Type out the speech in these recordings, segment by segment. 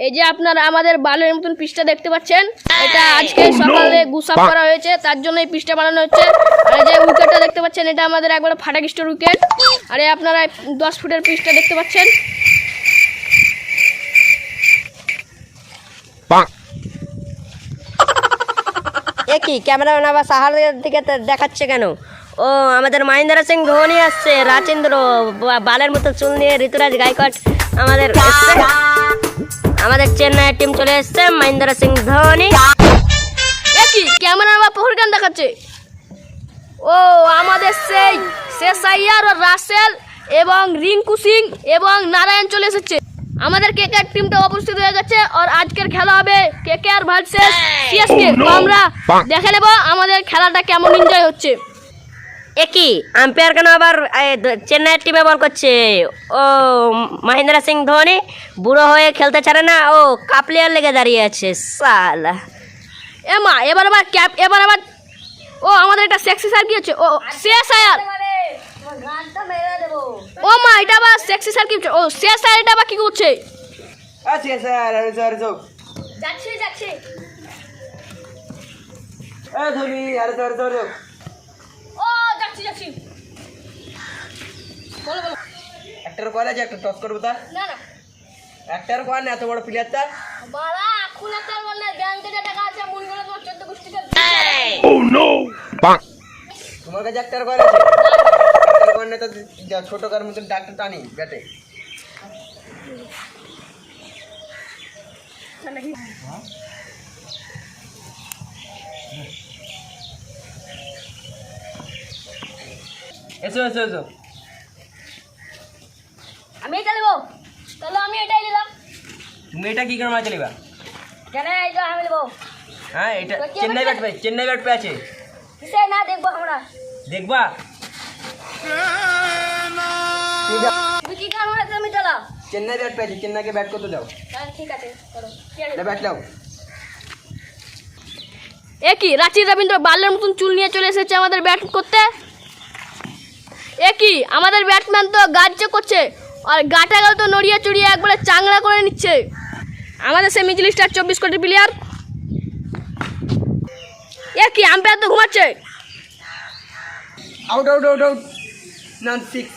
এই যে আপনারা আমাদের বালের মতন পিচটা দেখতে পাচ্ছেন, এটা আজকে সকালে গুসাপ করা হয়েছে, তার জন্য এই পিচটা বানানো হচ্ছে। আর এই যে উইকেটটা দেখতে পাচ্ছেন, এটা আমাদের একবার ফাটাকিস্টের উইকেট। আর এই আপনারা 10 ফুটের পিচটা দেখতে পাচ্ছেন। কি ক্যামেরাম্যান আবার সাহারের দিকে দেখাচ্ছে কেন? ও আমাদের মহেন্দ্র সিং ধোনি আসছে, রাচেন্দ্র বালের মতো চুল নিয়ে, ঋতুরাজ গায়কোয়াড় আমাদের এসছে। আমাদের চেন্নাইয়ের টিম চলে এসছে, মহেন্দ্র সিং ধোনি। কি ক্যামেরা আবার প্রহরগান দেখাচ্ছে? ও আমাদের সেই শেষ আইয়ার ও রাসেল এবং রিঙ্কু সিং এবং নারায়ণ চলে এসেছে। আমাদের কেকেআর টিমটা উপস্থিত হয়ে গেছে। আর আজকের খেলা হবে কেকেআর ভার্সেস সিএসকে। তো আমরা দেখে নেব আমাদের খেলাটা কেমন এনজয় হচ্ছে। একই আম্পায়ার কেন আবার চেন্নাইয়ের টিমে বল করছে? ও মহেন্দ্র সিং ধোনি বুড়ো হয়ে খেলতে ছাড়ে না, ও কাপলিয়ার লেগে দাঁড়িয়ে আছে সালা। এমা এবার আবার ও আমাদের একটা সেক্সি স্যার কি হচ্ছে? ও শেষ আয়ার, ও মা এটা আবার সেক্সি স্যার কি হচ্ছে? ও শেষ আয়ার এটা আবার কি করছে? আচ্ছা স্যার যাচ্ছে ধোনি আরে ধর ও যাচ্ছি বলো একটার কল আছে, একটা টস করবো তা না একটার কল না, এত বড় প্লেয়ারটা বাবা এখন একটা বল না, ব্যাংকে যে টাকা আছে মুনগুলো তোমার 14 গোষ্ঠীতে। ও নো তোমার কাছে একটার কল আছে? একটার কল না তো যা ছোট কার মতন ডাক্তার টানি ব্যাটে। এসো আমি এটা নেবো, তাহলে আমি এটাই নিলাম। তুমি এটা কি করে মাছ চালিবা? কেন এটা আমি নেবো? হ্যাঁ এটা চেন্নাই ব্যাট পে আছে, কিসে না দেখবো আমরা? দেখবা তুমি কি কাম আছে আমি চালাও। চেন্নাই ব্যাট পে আছে, চেন্নাইকে ব্যাট করতে দাও। তাহলে ঠিক আছে চলো। এটা ব্যাট দাও। একই রাঁচি রবীন্দ্র বালের মতন চুল নিয়ে চলে এসেছে আমাদের ব্যাট করতে। একই আমাদের ব্যাটম্যান তো গাজ্য করছে, আর গাটা গাল তো নড়িয়ে চড়িয়ে একবারে চাংড়া করে নিচ্ছে। আমাদের সে মিডল স্টার 24 কোটি প্লেয়ার। একই আম্পায়ার তো ঘুমাচ্ছে। আউট না 6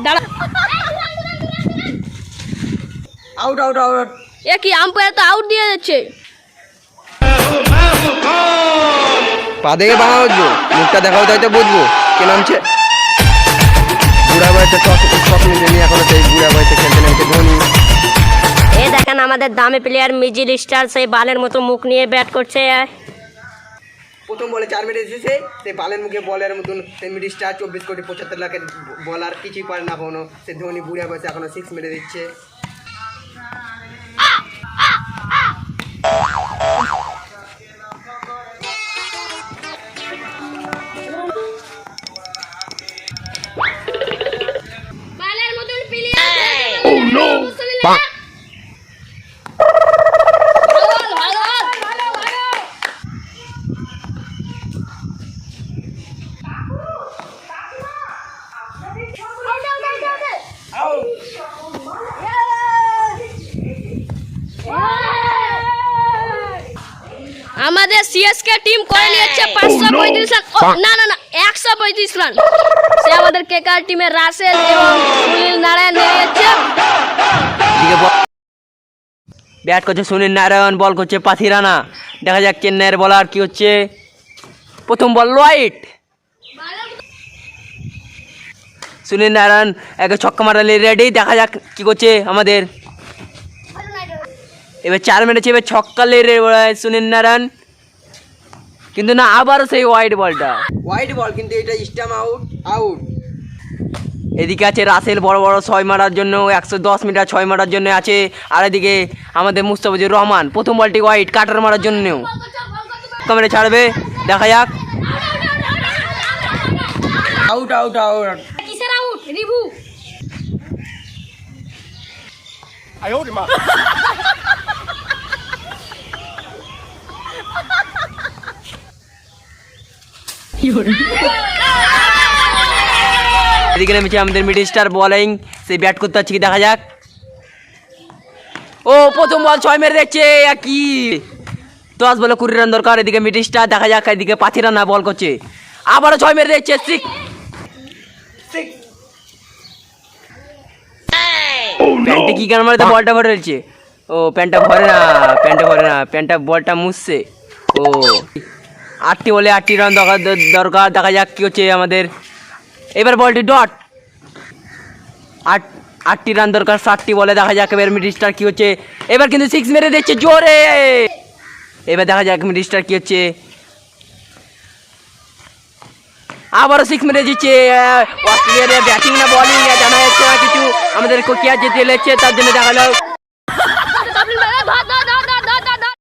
দাঁড়া আউট একই আম্পায়ার তো আউট দিয়ে যাচ্ছে। পা দেখে বানাও, মুখটা দেখাও তাই তো বুঝবো কে নামছে। বুড়া বয়সে শখ নিয়ে এখনো সেই বুড়া বয়সে খেলতে নামছে ধোনি। এই দেখেন আমাদের দামি প্লেয়ার মিডল স্টার সেই বালের মতো মুখ নিয়ে ব্যাট করছে। প্রথম বলে 4 মিনিট এসেছে, সেই বালের মুখে বলের মতন সেই মিডল স্টার 24 কোটি 75 লাখের বলার কিছুই পারে না কোনো। সে ধোনি বুড়া বয়সে এখনো 6 মেরে দিচ্ছে। বালের মতন প্লেয়ার। আমাদের সিএসকে টিম করে নিয়েছে 535 রান, না 135 রান। সে আমাদের কেকেআর টিমের রাসেল এবং সুনীল নারায়ণ নিয়েছে। ব্যাট করছে সুনীল নারায়ণ, বল করছে পাথি রানা। দেখা যাক চেন্নাইয়ের বলার কি হচ্ছে। প্রথম বল ওয়াইড, সুনীল নারায়ণ একে ছক্কা মারালে রেডি। দেখা যাক কি করছে আমাদের। এবার 4 মেরেছে, এবার ছক্কা লে সুনীল নারায়ণ, কিন্তু না আবারও সেই ওয়াইড বল কিন্তু এটা স্টাম্প আউট। এদিকে আছে রাসেল বড় 6 মারার জন্য, 110 মিটার 6 মারার জন্য আছে। আর এদিকে আমাদের মুস্তাফিজুর রহমান প্রথম বলটি ওয়াইড কাটার মারার জন্য ক্যামেরা ছাড়বে। দেখা যাক আউট কিসের আউট? রিভু এদিকে নেমেছে আমাদের মিডল স্টার বোলিং, সে ব্যাট করতে হচ্ছে কি দেখা যাক। ও প্রথম বল 6 মেরে দিচ্ছে, কি 10 বলে 20 রান দরকার। এদিকে মিডল স্টার দেখা যাক, এদিকে পাথিরানা বল করছে, আবারও 6 মেরে দিচ্ছে, 6। প্যান্টে কি কেন মারতে বলটা ভরে রয়েছে? ও প্যান্টটা ভরে না, প্যান্টটা বলটা মুছছে। ও 8টি বলে 8টি রান দরকার, দেখা যাক কি হচ্ছে আমাদের। এবার বলটি ডট, 8টি রান দরকার 7টি বলে, দেখা যাক এবার মিডল স্টার কি হচ্ছে। এবার কিন্তু 6 মেরে দিচ্ছে জোরে। এবার দেখা যাক মিডল স্টার কি হচ্ছে, আবারও 6 মেরে দিচ্ছে। অস্ট্রেলিয়ার ব্যাটিং না বলিং জানা যাচ্ছে না কিছু, আমাদের কোকিয়া যেতে লেগেছে, তার জন্য দেখা গেল